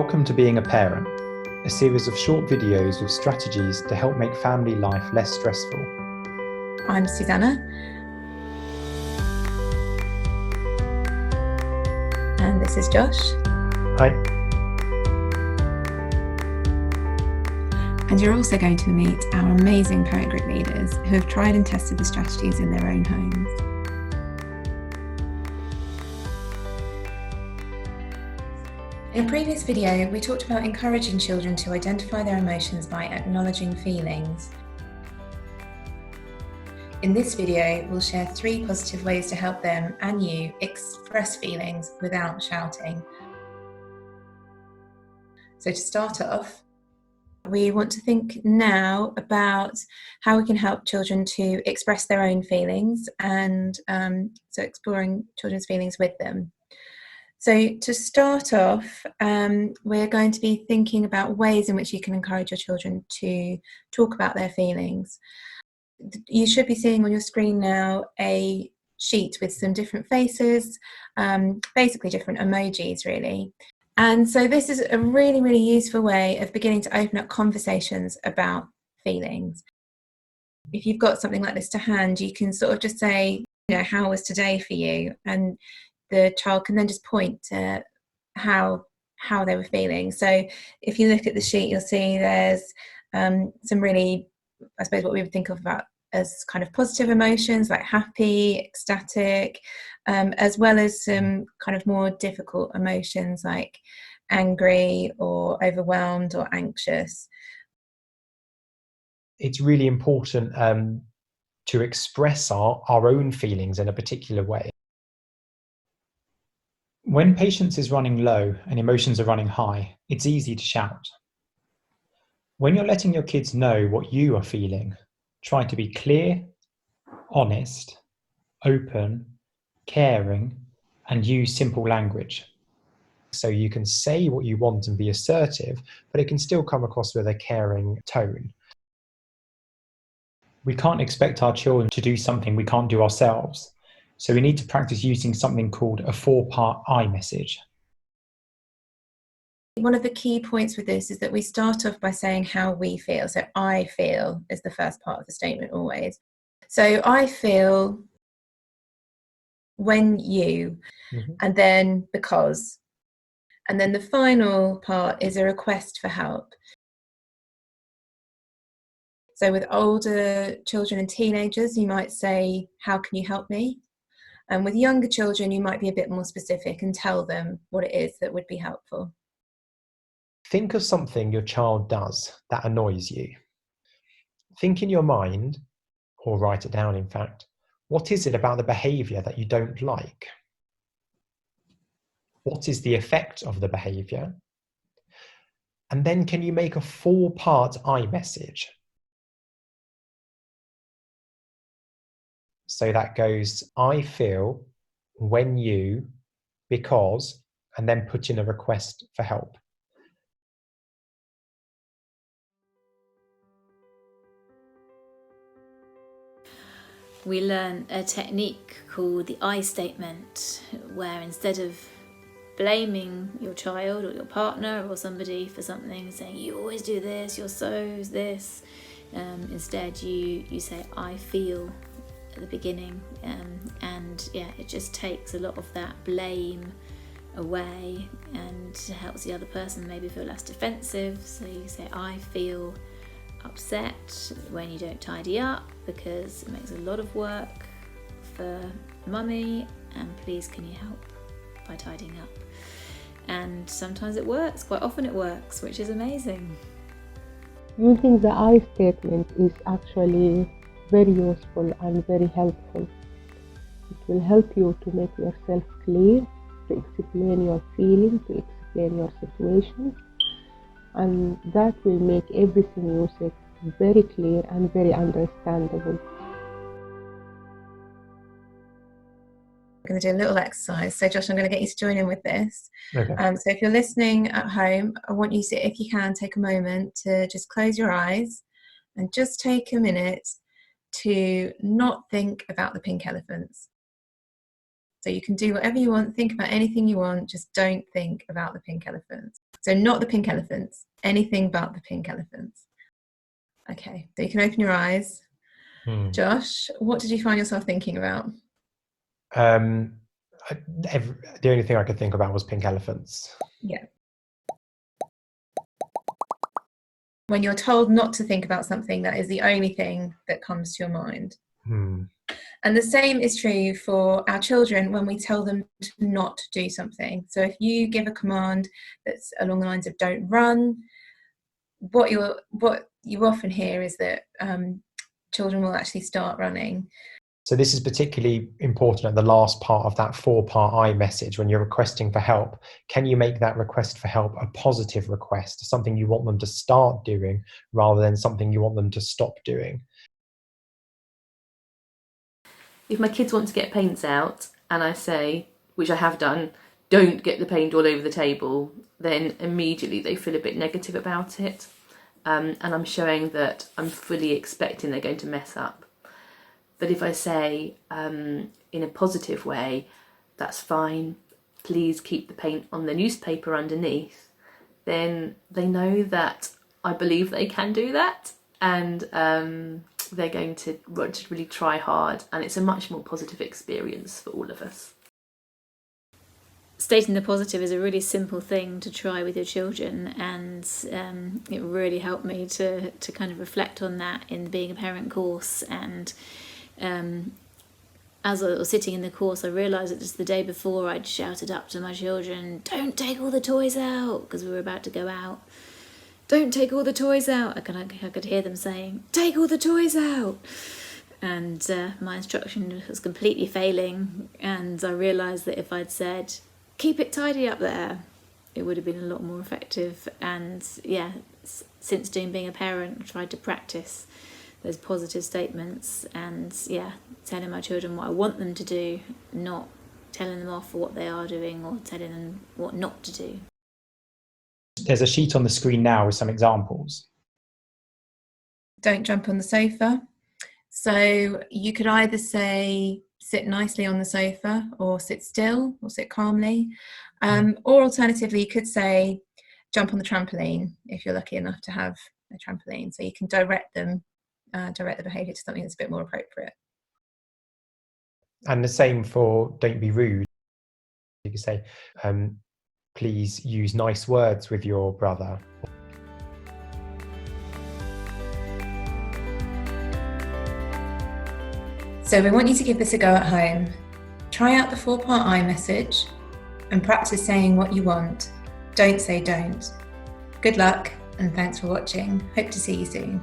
Welcome to Being a Parent, a series of short videos with strategies to help make family life less stressful. I'm Susanna. And this is Josh. Hi. And you're also going to meet our amazing parent group leaders who have tried and tested the strategies in their own homes. In a previous video, we talked about encouraging children to identify their emotions by acknowledging feelings. In this video, we'll share 3 positive ways to help them and you express feelings without shouting. So to start off, we want to think now about how we can help children to express their own feelings and so exploring children's feelings with them. So to start off, we're going to be thinking about ways in which you can encourage your children to talk about their feelings. You should be seeing on your screen now a sheet with some different faces, basically different emojis really. And so this is a really, really useful way of beginning to open up conversations about feelings. If you've got something like this to hand, you can sort of just say, how was today for you? And the child can then just point to how they were feeling. So if you look at the sheet, you'll see there's some really, I suppose, what we would think of about as kind of positive emotions like happy, ecstatic, as well as some kind of more difficult emotions like angry or overwhelmed or anxious. It's really important to express our own feelings in a particular way. When patience is running low and emotions are running high, it's easy to shout. When you're letting your kids know what you are feeling, try to be clear, honest, open, caring, and use simple language. So you can say what you want and be assertive, but it can still come across with a caring tone. We can't expect our children to do something we can't do ourselves. So we need to practice using something called a 4-part I message. One of the key points with this is that we start off by saying how we feel. So I feel is the first part of the statement always. So I feel when you, and then because. And then the final part is a request for help. So with older children and teenagers, you might say, how can you help me? And with younger children, you might be a bit more specific and tell them what it is that would be helpful. Think of something your child does that annoys you. Think in your mind, or write it down in fact, what is it about the behaviour that you don't like? What is the effect of the behaviour? And then can you make a 4-part I message? So that goes, I feel, when you, because, and then put in a request for help. We learn a technique called the I statement, where instead of blaming your child or your partner or somebody for something, saying you always do this, you're so this, instead you say I feel at the beginning, and it just takes a lot of that blame away and helps the other person maybe feel less defensive. So you say I feel upset when you don't tidy up because it makes a lot of work for mummy, and please can you help by tidying up? And sometimes it works, quite often it works, which is amazing. Using the I statement is actually very useful and very helpful. It will help you to make yourself clear, to explain your feeling, to explain your situation, and that will make everything you say very clear and very understandable. We're going to do a little exercise. So Josh, I'm going to get you to join in with this. Okay. So if you're listening at home, I want you to, if you can, take a moment to just close your eyes and just take a minute to not think about the pink elephants. So you can do whatever you want, think about anything you want, just don't think about the pink elephants. So not the pink elephants, anything but the pink elephants. Okay, so you can open your eyes. Josh, what did you find yourself thinking about? The only thing I could think about was pink elephants. Yeah. When you're told not to think about something, that is the only thing that comes to your mind. And the same is true for our children when we tell them to not do something. So if you give a command that's along the lines of don't run, what you often hear is that children will actually start running. So this is particularly important at the last part of that 4-part I message when you're requesting for help. Can you make that request for help a positive request, something you want them to start doing rather than something you want them to stop doing? If my kids want to get paints out and I say, which I have done, don't get the paint all over the table, then immediately they feel a bit negative about it. And I'm showing that I'm fully expecting they're going to mess up. But if I say in a positive way, that's fine, please keep the paint on the newspaper underneath, then they know that I believe they can do that, and they're going to really try hard, and it's a much more positive experience for all of us. Stating the positive is a really simple thing to try with your children, and it really helped me to kind of reflect on that in the Being a Parent course. And as I was sitting in the course, I realised that just the day before I'd shouted up to my children, don't take all the toys out, because we were about to go out. Don't take all the toys out. I could hear them saying, take all the toys out. And my instruction was completely failing, and I realised that if I'd said, keep it tidy up there, it would have been a lot more effective. And yeah, since doing Being a Parent, I tried to practice those positive statements, and yeah, telling my children what I want them to do, not telling them off for what they are doing or telling them what not to do. There's a sheet on the screen now with some examples. Don't jump on the sofa. So you could either say sit nicely on the sofa, or sit still, or sit calmly, or alternatively you could say jump on the trampoline if you're lucky enough to have a trampoline. So you can direct the behaviour to something that's a bit more appropriate. And the same for don't be rude. You could say, please use nice words with your brother. So we want you to give this a go at home. Try out the 4-part I message and practice saying what you want. Don't say don't. Good luck, and thanks for watching. Hope to see you soon.